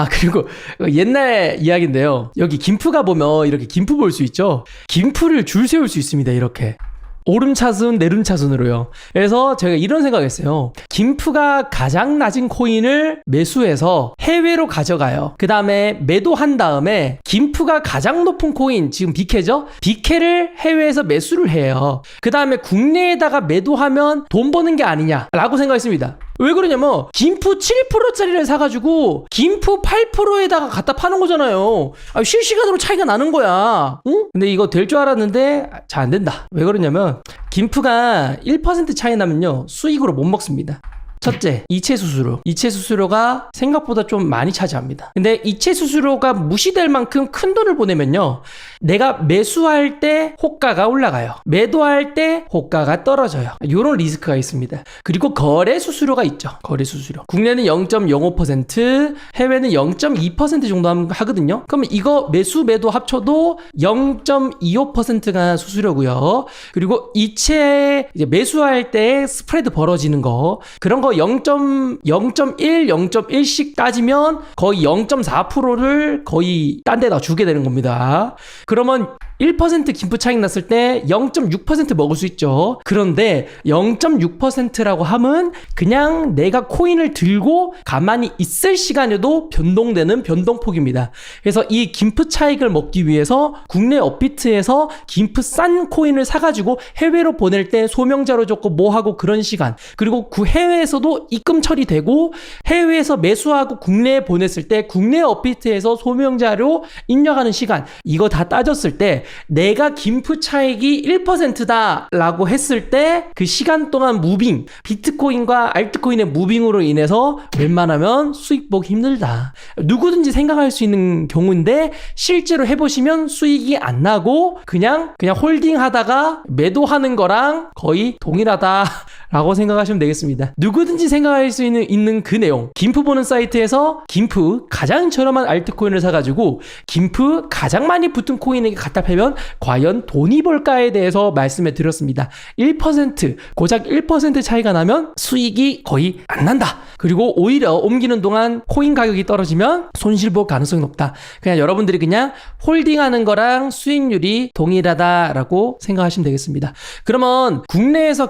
그리고 옛날 이야기인데요. 여기 김프가 보면 이렇게 김프 볼 수 있죠? 김프를 줄 세울 수 있습니다. 이렇게. 오름차순, 내림차순으로요. 그래서 제가 이런 생각했어요. 김프가 가장 낮은 코인을 매수해서 해외로 가져가요. 그 다음에 매도한 다음에 김프가 가장 높은 코인, 지금 BK죠? BK를 해외에서 매수를 해요. 그 다음에 국내에다가 매도하면 돈 버는 게 아니냐라고 생각했습니다. 왜 그러냐면 김프 7%짜리를 사가지고 김프 8%에다가 갖다 파는 거잖아요. 실시간으로 차이가 나는 거야. 응? 근데 이거 될 줄 알았는데 잘 안 된다. 왜 그러냐면 김프가 1% 차이 나면요 수익으로 못 먹습니다. 첫째, 이체 수수료. 이체 수수료가 생각보다 좀 많이 차지합니다. 근데 이체 수수료가 무시될 만큼 큰 돈을 보내면요, 내가 매수할 때 호가가 올라가요. 매도할 때 호가가 떨어져요. 이런 리스크가 있습니다. 그리고 거래 수수료가 있죠. 거래 수수료. 국내는 0.05%, 해외는 0.2% 정도 하거든요. 그러면 이거 매수 매도 합쳐도 0.25%가 수수료고요. 그리고 이체 이제 매수할 때 스프레드 벌어지는 거, 그런 거 0.1, 0.1씩 따지면 거의 0.4%를 거의 딴 데다 주게 되는 겁니다. 그러면 1% 김프 차익 났을 때 0.6% 먹을 수 있죠. 그런데 0.6%라고 하면 그냥 내가 코인을 들고 가만히 있을 시간에도 변동되는 변동폭입니다. 그래서 이 김프 차익을 먹기 위해서 국내 업비트에서 김프 싼 코인을 사가지고 해외로 보낼 때 소명자료 줬고 뭐하고 그런 시간, 그리고 그 해외에서도 입금 처리되고 해외에서 매수하고 국내에 보냈을 때 국내 업비트에서 소명자료 입력하는 시간, 이거 다 따졌을 때 내가 김프 차익이 1%다 라고 했을 때 그 시간 동안 무빙, 비트코인과 알트코인의 무빙으로 인해서 웬만하면 수익 보기 힘들다. 누구든지 생각할 수 있는 경우인데 실제로 해보시면 수익이 안 나고 그냥 홀딩 하다가 매도하는 거랑 거의 동일하다 라고 생각하시면 되겠습니다. 누구든지 생각할 수 있는 그 내용, 김프 보는 사이트에서 김프 가장 저렴한 알트코인을 사가지고 김프 가장 많이 붙은 코인에게 갖다 팔면 과연 돈이 벌까에 대해서 말씀해 드렸습니다. 1%, 고작 1% 차이가 나면 수익이 거의 안 난다. 그리고 오히려 옮기는 동안 코인 가격이 떨어지면 손실 볼 가능성이 높다. 그냥 여러분들이 그냥 홀딩하는 거랑 수익률이 동일하다라고 생각하시면 되겠습니다. 그러면 국내에서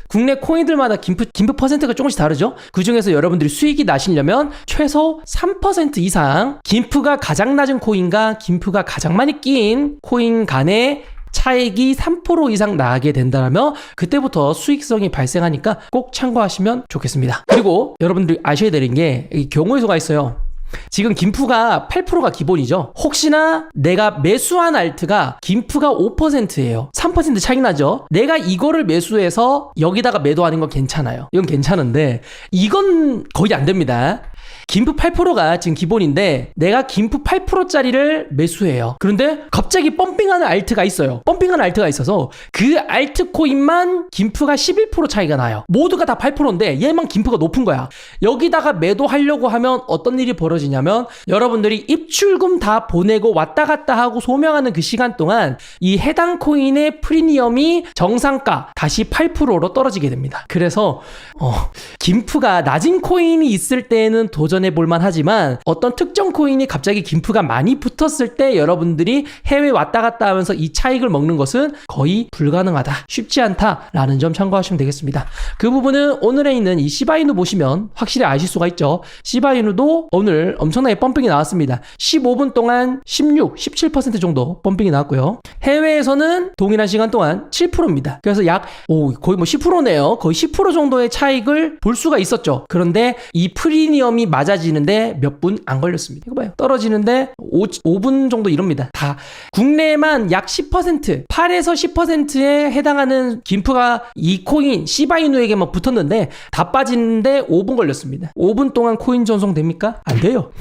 국내 코인들마다 김프 퍼센트가 조금씩 다르죠? 그 중에서 여러분들이 수익이 나시려면 최소 3% 이상 김프가 가장 낮은 코인과 김프가 가장 많이 낀 코인 간의 차익이 3% 이상 나게 된다면 그때부터 수익성이 발생하니까 꼭 참고하시면 좋겠습니다. 그리고 여러분들이 아셔야 되는 게 경우의 수가 있어요. 지금 김프가 8%가 기본이죠. 혹시나 내가 매수한 알트가 김프가 5%예요. 3% 차이 나죠. 내가 이거를 매수해서 여기다가 매도하는 건 괜찮아요. 이건 괜찮은데 이건 거의 안 됩니다. 김프 8%가 지금 기본인데 내가 김프 8%짜리를 매수해요. 그런데 갑자기 펌핑하는 알트가 있어요. 펌핑하는 알트가 있어서 그 알트코인만 김프가 11% 차이가 나요. 모두가 다 8%인데 얘만 김프가 높은 거야. 여기다가 매도하려고 하면 어떤 일이 벌어지냐면 여러분들이 입출금 다 보내고 왔다 갔다 하고 소명하는 그 시간 동안 이 해당 코인의 프리미엄이 정상가 다시 8%로 떨어지게 됩니다. 그래서 김프가 낮은 코인이 있을 때는 도전해 볼만 하지만 어떤 특정 코인이 갑자기 김프가 많이 붙었을 때 여러분들이 해외 왔다 갔다 하면서 이 차익을 먹는 것은 거의 불가능하다, 쉽지 않다라는 점 참고하시면 되겠습니다. 그 부분은 오늘에 있는 이 시바이누 보시면 확실히 아실 수가 있죠. 시바이누도 오늘 엄청나게 펌핑이 나왔습니다. 15분 동안 16, 17% 정도 펌핑이 나왔고요. 해외에서는 동일한 시간 동안 7%입니다. 그래서 거의 10%네요. 거의 10% 정도의 차익을 볼 수가 있었죠. 그런데 이 프리미엄이 맞아지는데 몇 분 안 걸렸습니다. 이거 봐요. 떨어지는데 5분 정도 이럽니다. 다 국내에만 약 10%, 8에서 10%에 해당하는 김프가 이 코인 시바이누에게만 붙었는데 다 빠지는데 5분 걸렸습니다. 5분 동안 코인 전송 됩니까? 안 돼요.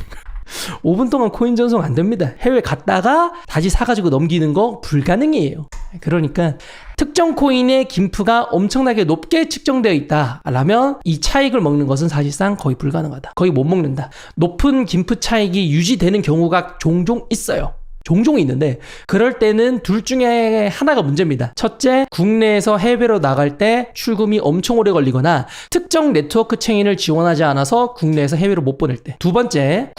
5분 동안 코인 전송 안 됩니다. 해외 갔다가 다시 사가지고 넘기는 거 불가능이에요. 그러니까 특정 코인의 김프가 엄청나게 높게 측정되어 있다라면 이 차익을 먹는 것은 사실상 거의 불가능하다. 거의 못 먹는다. 높은 김프 차익이 유지되는 경우가 종종 있어요. 종종 있는데 그럴 때는 둘 중에 하나가 문제입니다. 첫째, 국내에서 해외로 나갈 때 출금이 엄청 오래 걸리거나 특정 네트워크 체인을 지원하지 않아서 국내에서 해외로 못 보낼 때. 두 번째,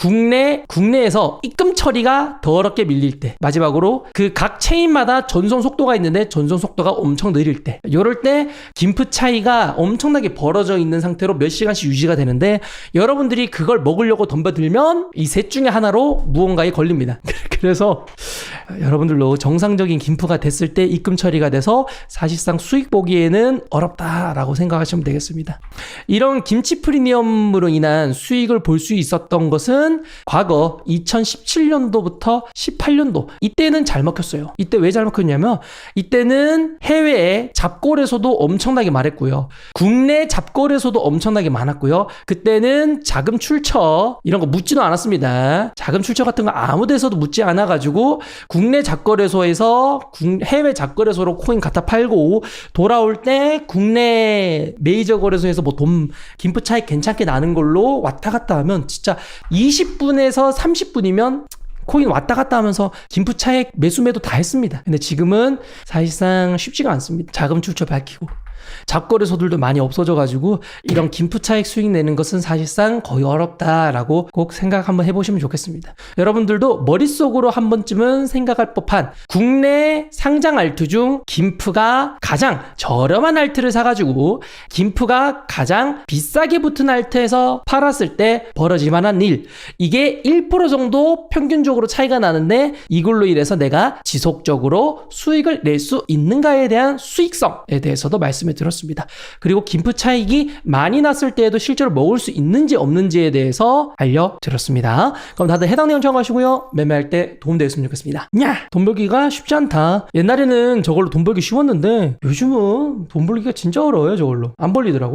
국내에서 입금 처리가 더럽게 밀릴 때. 마지막으로 그 각 체인마다 전송 속도가 있는데 전송 속도가 엄청 느릴 때. 이럴 때 김프 차이가 엄청나게 벌어져 있는 상태로 몇 시간씩 유지가 되는데 여러분들이 그걸 먹으려고 덤벼들면 이 셋 중에 하나로 무언가에 걸립니다. 그래서 여러분들로 정상적인 김프가 됐을 때 입금 처리가 돼서 사실상 수익 보기에는 어렵다라고 생각하시면 되겠습니다. 이런 김치 프리미엄으로 인한 수익을 볼 수 있었던 것은 과거 2017년도부터 18년도 이때는 잘 먹혔어요. 이때 왜 잘 먹혔냐면 이때는 해외에 잡거래소도 엄청나게 많았고요. 국내 잡거래소도 엄청나게 많았고요. 그때는 자금 출처 이런 거 묻지도 않았습니다. 자금 출처 같은 거 아무 데서도 묻지 않아가지고 국내 잡거래소에서 해외 잡거래소로 코인 갖다 팔고 돌아올 때 국내 메이저 거래소에서 뭐 돈 김프 차익 괜찮게 나는 걸로 왔다 갔다 하면 진짜 20분에서 30분이면 코인 왔다 갔다 하면서 김프 차익 매수 매도 다 했습니다. 근데 지금은 사실상 쉽지가 않습니다. 자금 출처 밝히고 잡거래소들도 많이 없어져가지고 이런 김프 차익 수익 내는 것은 사실상 거의 어렵다라고 꼭 생각 한번 해보시면 좋겠습니다. 여러분들도 머릿속으로 한 번쯤은 생각할 법한 국내 상장 알트 중 김프가 가장 저렴한 알트를 사가지고 김프가 가장 비싸게 붙은 알트에서 팔았을 때 벌어질 만한 일, 이게 1% 정도 평균적으로 차이가 나는데 이걸로 인해서 내가 지속적으로 수익을 낼 수 있는가에 대한 수익성에 대해서도 말씀을 들었습니다. 그리고 김프 차익이 많이 났을 때에도 실제로 먹을 수 있는지 없는지에 대해서 알려드렸습니다. 그럼 다들 해당 내용 참고하시고요. 매매할 때 도움되었으면 좋겠습니다. 돈 벌기가 쉽지 않다. 옛날에는 저걸로 돈 벌기 쉬웠는데 요즘은 돈 벌기가 진짜 어려워요. 저걸로 안 벌리더라고.